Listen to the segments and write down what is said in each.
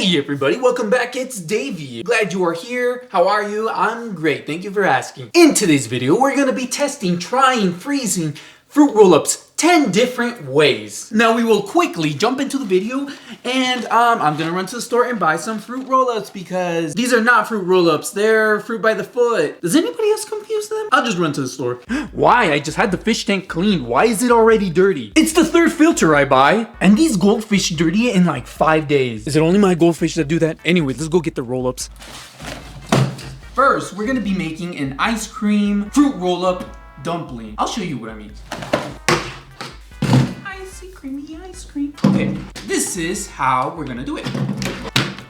Hey everybody, welcome back. It's Davey. Glad you are here. How are you? I'm great. Thank you for asking. In today's video, we're going to be testing, trying, freezing fruit roll-ups 10 different ways. Now we will quickly jump into the video and I'm going to run to the store and buy some fruit roll-ups because these are not fruit roll-ups. They're fruit by the foot. Does anybody else confuse them? I'll just run to the store. Why? I just had the fish tank cleaned. Why is it already dirty? It's the third filter I buy and these goldfish dirty in like 5 days. Is it only my goldfish that do that? Anyway, let's go get the roll-ups. First, we're going to be making an ice cream fruit roll-up dumpling. I'll show you what I mean. Icy creamy ice cream. Okay, this is how we're gonna do it.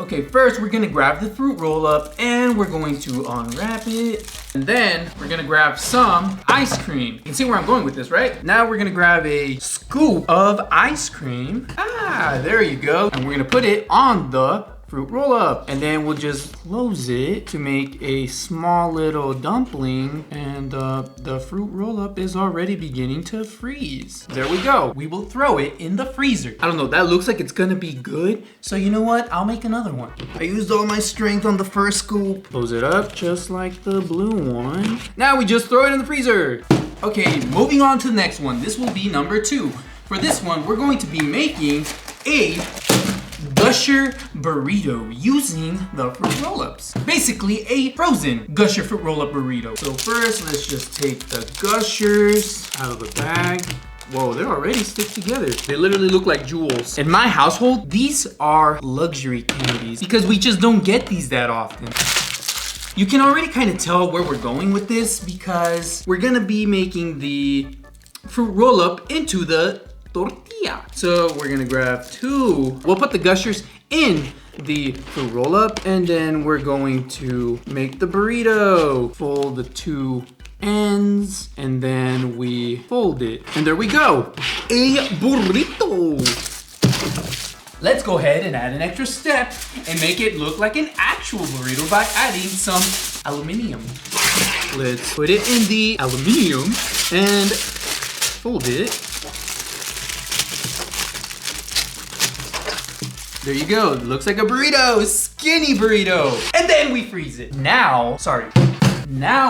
Okay, first we're gonna grab the fruit roll up and we're going to unwrap it. And then we're gonna grab some ice cream. You can see where I'm going with this, right? Now we're gonna grab a scoop of ice cream. There you go. And we're gonna put it on the fruit roll up, and then we'll just close it to make a small little dumpling, and the fruit roll up is already beginning to freeze. There we go. We will throw it in the freezer. I don't know, that looks like it's gonna be good, so you know what, I'll make another one. I used all my strength on the first scoop. Close it up just like the blue one. Now we just throw it in the freezer. Okay, moving on to the next one. This will be number 2. For this one, we're going to be making a Gusher burrito using the fruit roll-ups. Basically a frozen Gusher fruit roll-up burrito. So first, let's just take the Gushers out of the bag. Whoa, they're already stick together. They literally look like jewels. In my household, these are luxury candies because we just don't get these that often. You can already kind of tell where we're going with this because we're gonna be making the fruit roll-up into the tortilla. So we're gonna grab 2. We'll put the Gushers in the fruit roll up and then we're going to make the burrito. Fold the 2 ends and then we fold it. And there we go, a burrito. Let's go ahead and add an extra step and make it look like an actual burrito by adding some aluminum. Let's put it in the aluminum and fold it. There you go, it looks like a burrito, a skinny burrito. And then we freeze it. Now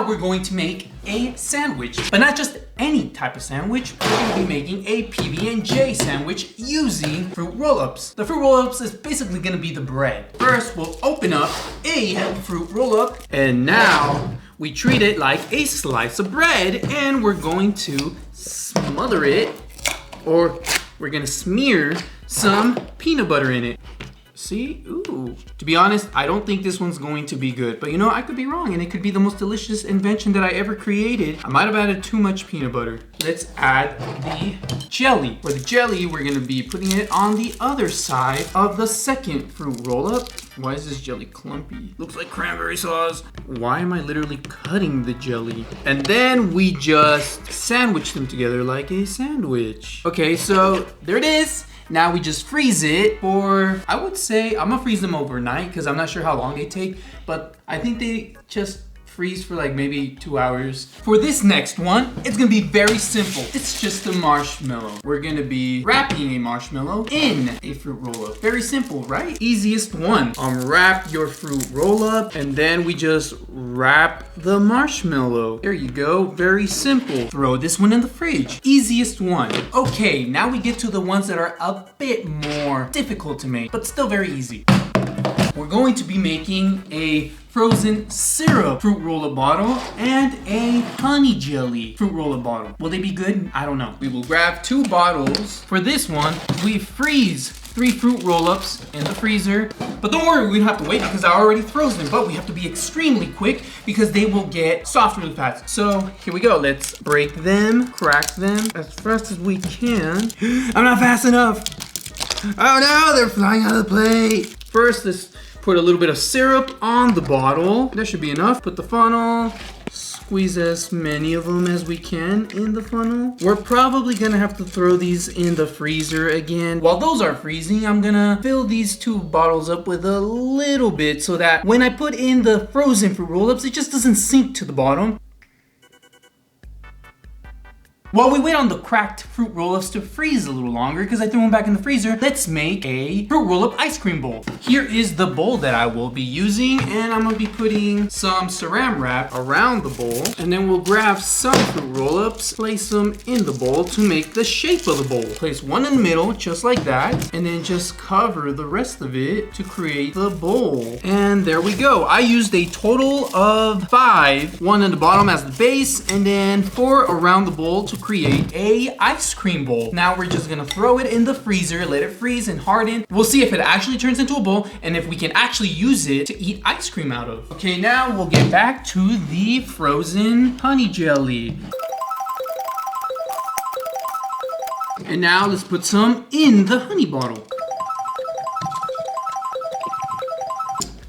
we're going to make a sandwich, but not just any type of sandwich. We're gonna be making a PB&J sandwich using fruit roll-ups. The fruit roll-ups is basically gonna be the bread. First, we'll open up a fruit roll-up, and now we treat it like a slice of bread, and we're going to smother it, or we're gonna smear some peanut butter in it. See? Ooh. To be honest, I don't think this one's going to be good. But you know, I could be wrong and it could be the most delicious invention that I ever created. I might have added too much peanut butter. Let's add the jelly. For the jelly, we're gonna be putting it on the other side of the second fruit roll-up. Why is this jelly clumpy? Looks like cranberry sauce. Why am I literally cutting the jelly? And then we just sandwich them together like a sandwich. Okay, so there it is. Now we just freeze it for, I would say, I'm gonna freeze them overnight because I'm not sure how long they take, but I think they just freeze for like maybe 2 hours. For this next one, it's gonna be very simple. It's just a marshmallow. We're gonna be wrapping a marshmallow in a fruit roll-up. Very simple, right? Easiest one. Unwrap your fruit roll-up and then we just wrap the marshmallow. There you go, very simple. Throw this one in the fridge. Easiest one. Okay, now we get to the ones that are a bit more difficult to make, but still very easy. We're going to be making a frozen syrup fruit roll-up bottle and a honey jelly fruit roll-up bottle. Will they be good? I don't know. We will grab 2 bottles. For this one, we freeze 3 fruit roll-ups in the freezer. But don't worry, we don't have to wait because I already froze them. But we have to be extremely quick because they will get soft really fast. So here we go. Let's break them, crack them as fast as we can. I'm not fast enough. Oh no, they're flying out of the plate. First, let's put a little bit of syrup on the bottle. That should be enough. Put the funnel. Squeeze as many of them as we can in the funnel. We're probably gonna have to throw these in the freezer again. While those are freezing, I'm gonna fill these 2 bottles up with a little bit so that when I put in the frozen fruit roll-ups, it just doesn't sink to the bottom. While we wait on the cracked fruit roll-ups to freeze a little longer, because I threw them back in the freezer, let's make a fruit roll-up ice cream bowl. Here is the bowl that I will be using, and I'm gonna be putting some saran wrap around the bowl, and then we'll grab some fruit roll-ups, place them in the bowl to make the shape of the bowl. Place one in the middle, just like that, and then just cover the rest of it to create the bowl. And there we go. I used a total of 5, one in the bottom as the base, and then 4 around the bowl to create a ice cream bowl. Now we're just gonna throw it in the freezer, let it freeze and harden. We'll see if it actually turns into a bowl and if we can actually use it to eat ice cream out of. Okay, now we'll get back to the frozen honey jelly. And now let's put some in the honey bottle.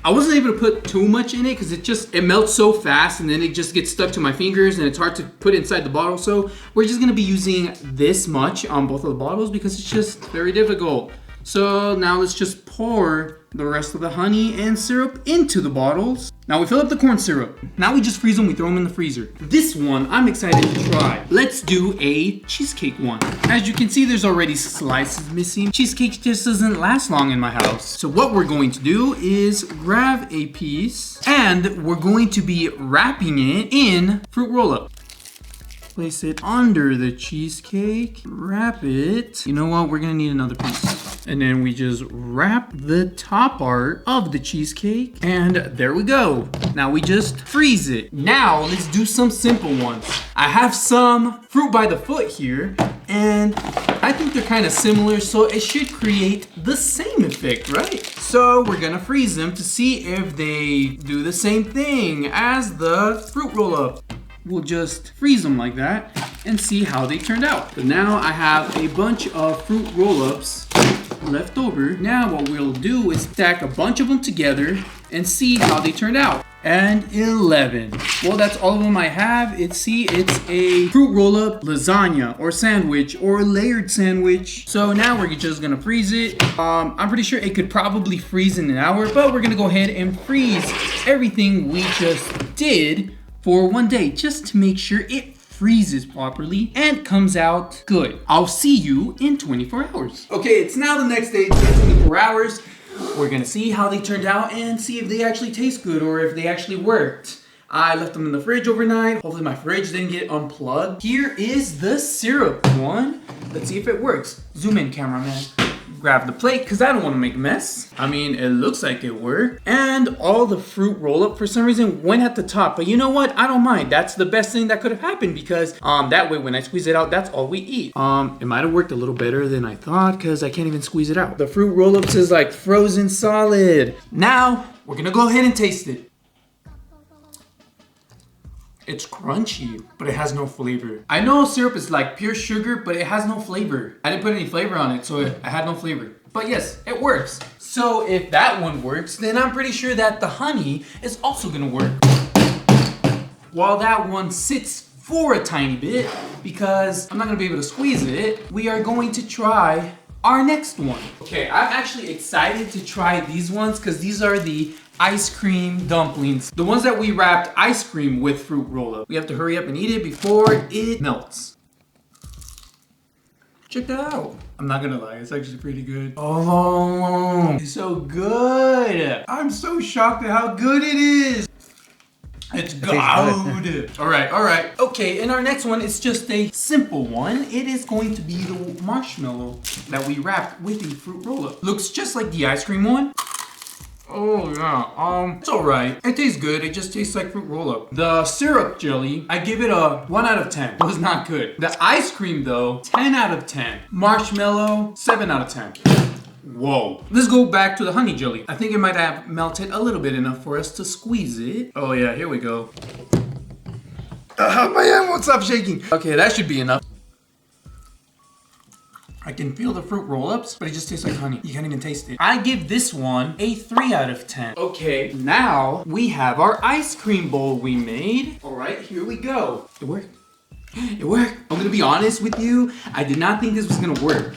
I wasn't able to put too much in it because it melts so fast and then it just gets stuck to my fingers and it's hard to put inside the bottle. So we're just gonna be using this much on both of the bottles because it's just very difficult. So now let's just pour the rest of the honey and syrup into the bottles. Now we fill up the corn syrup. Now we just freeze them, we throw them in the freezer. This one I'm excited to try. Let's do a cheesecake one. As you can see, there's already slices missing. Cheesecake just doesn't last long in my house. So what we're going to do is grab a piece and we're going to be wrapping it in fruit roll-up. Place it under the cheesecake, wrap it. You know what, we're gonna need another piece. And then we just wrap the top part of the cheesecake and there we go. Now we just freeze it. Now let's do some simple ones. I have some fruit by the foot here and I think they're kind of similar, so it should create the same effect, right? So we're gonna freeze them to see if they do the same thing as the fruit roll-up. We'll just freeze them like that and see how they turned out. But now I have a bunch of fruit roll-ups left over. Now what we'll do is stack a bunch of them together and see how they turned out. And 11. Well, that's all of them I have. It's a fruit roll-up lasagna or sandwich or layered sandwich. So now we're just gonna freeze it. I'm pretty sure it could probably freeze in an hour, but we're gonna go ahead and freeze everything we just did for 1 day, just to make sure it freezes properly and comes out good. I'll see you in 24 hours. Okay, it's now the next day, it's been 24 hours. We're gonna see how they turned out and see if they actually taste good or if they actually worked. I left them in the fridge overnight. Hopefully my fridge didn't get unplugged. Here is the syrup one. Let's see if it works. Zoom in, cameraman. Grab the plate because I don't want to make a mess. I mean, it looks like it worked. And all the fruit roll-up for some reason went at the top. But you know what? I don't mind. That's the best thing that could have happened because that way when I squeeze it out, that's all we eat. It might have worked a little better than I thought because I can't even squeeze it out. The fruit roll-ups is like frozen solid. Now, we're gonna go ahead and taste it. It's crunchy, but it has no flavor. I know syrup is like pure sugar, but it has no flavor. I didn't put any flavor on it, so it had no flavor. But yes, it works. So if that one works, then I'm pretty sure that the honey is also gonna work. While that one sits for a tiny bit, because I'm not gonna be able to squeeze it, we are going to try our next one. Okay, I'm actually excited to try these ones because these are the ice cream dumplings. The ones that we wrapped ice cream with fruit roll-up. We have to hurry up and eat it before it melts. Check that out. I'm not gonna lie, it's actually pretty good. Oh, it's so good. I'm so shocked at how good it is. It's good. All right. Okay, and our next one is just a simple one. It is going to be the marshmallow that we wrapped with the fruit roll-up. Looks just like the ice cream one. Oh yeah, it's alright. It tastes good, it just tastes like fruit roll-up. The syrup jelly, I give it a 1 out of 10. It was not good. The ice cream though, 10 out of 10. Marshmallow, 7 out of 10. Whoa. Let's go back to the honey jelly. I think it might have melted a little bit enough for us to squeeze it. Oh yeah, here we go. My hand won't stop shaking. Okay, that should be enough. I can feel the fruit roll-ups, but it just tastes like honey. You can't even taste it. I give this one a 3 out of 10. Okay, now we have our ice cream bowl we made. All right, here we go. It worked. It worked. I'm gonna be honest with you. I did not think this was gonna work.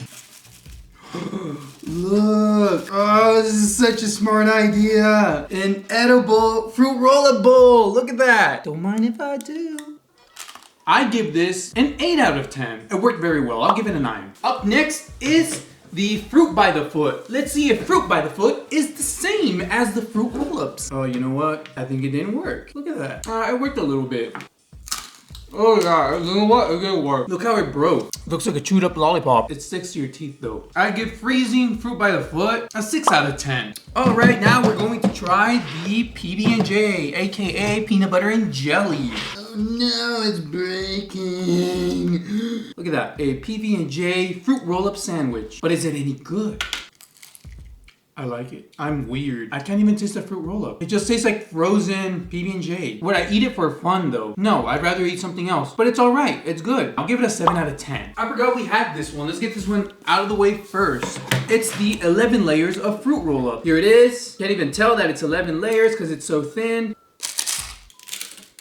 Look. Oh, this is such a smart idea. An edible fruit roll-up bowl. Look at that. Don't mind if I do. I give this an 8 out of 10. It worked very well. I'll give it a 9. Up next is the fruit by the foot. Let's see if fruit by the foot is the same as the fruit roll-ups. Oh, you know what? I think it didn't work. Look at that. It worked a little bit. Oh yeah, you know what? It didn't work. Look how it broke. Looks like a chewed up lollipop. It sticks to your teeth though. I give freezing fruit by the foot a 6 out of 10. All right, now we're going to try the PB&J, aka peanut butter and jelly. Oh no, it's breaking. Look at that, a PB&J fruit roll-up sandwich. But is it any good? I like it. I'm weird. I can't even taste the fruit roll-up. It just tastes like frozen PB&J. Would I eat it for fun though? No, I'd rather eat something else. But it's all right. It's good. I'll give it a 7 out of 10. I forgot we had this one. Let's get this one out of the way first. It's the 11 layers of fruit roll-up. Here it is. Can't even tell that it's 11 layers because it's so thin.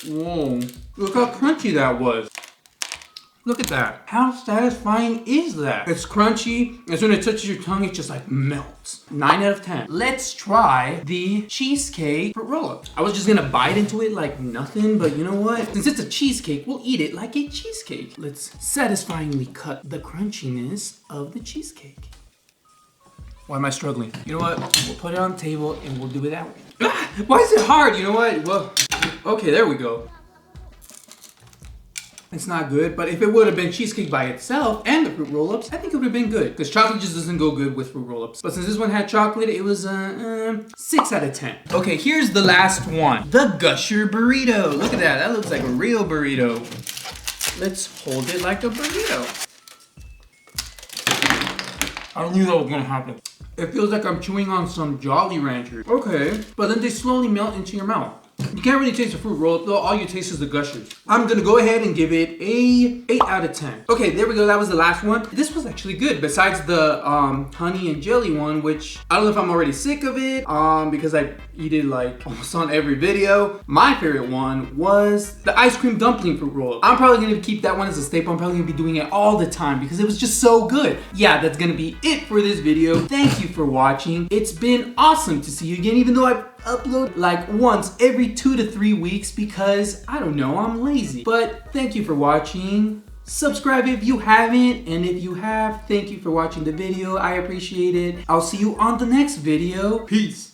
Whoa. Look how crunchy that was. Look at that. How satisfying is that? It's crunchy. As soon as it touches your tongue, it just like melts. 9 out of 10. Let's try the cheesecake fruit roll-up. I was just gonna bite into it like nothing, but you know what? Since it's a cheesecake, we'll eat it like a cheesecake. Let's satisfyingly cut the crunchiness of the cheesecake. Why am I struggling? You know what? We'll put it on the table and we'll do it that way. Why is it hard? You know what? Well, okay, there we go. It's not good, but if it would have been cheesecake by itself and the fruit roll-ups, I think it would have been good. Because chocolate just doesn't go good with fruit roll-ups. But since this one had chocolate, it was 6 out of 10. Okay, here's the last one. The Gusher burrito. Look at that. That looks like a real burrito. Let's hold it like a burrito. I knew that was gonna happen. It feels like I'm chewing on some Jolly Ranchers. Okay, but then they slowly melt into your mouth. You can't really taste the fruit roll-up though, all you taste is the Gushers. I'm gonna go ahead and give it a 8 out of 10. Okay, there we go, that was the last one. This was actually good, besides the honey and jelly one, which I don't know if I'm already sick of it, because I eat it like almost on every video. My favorite one was the ice cream dumpling fruit roll-up. I'm probably gonna keep that one as a staple. I'm probably gonna be doing it all the time because it was just so good. Yeah, that's gonna be it for this video. Thank you for watching. It's been awesome to see you again, even though I upload like once every 2 to 3 weeks because I don't know, I'm lazy. But thank you for watching. Subscribe if you haven't, and if you have, thank you for watching the video. I appreciate it. I'll see you on the next video. Peace.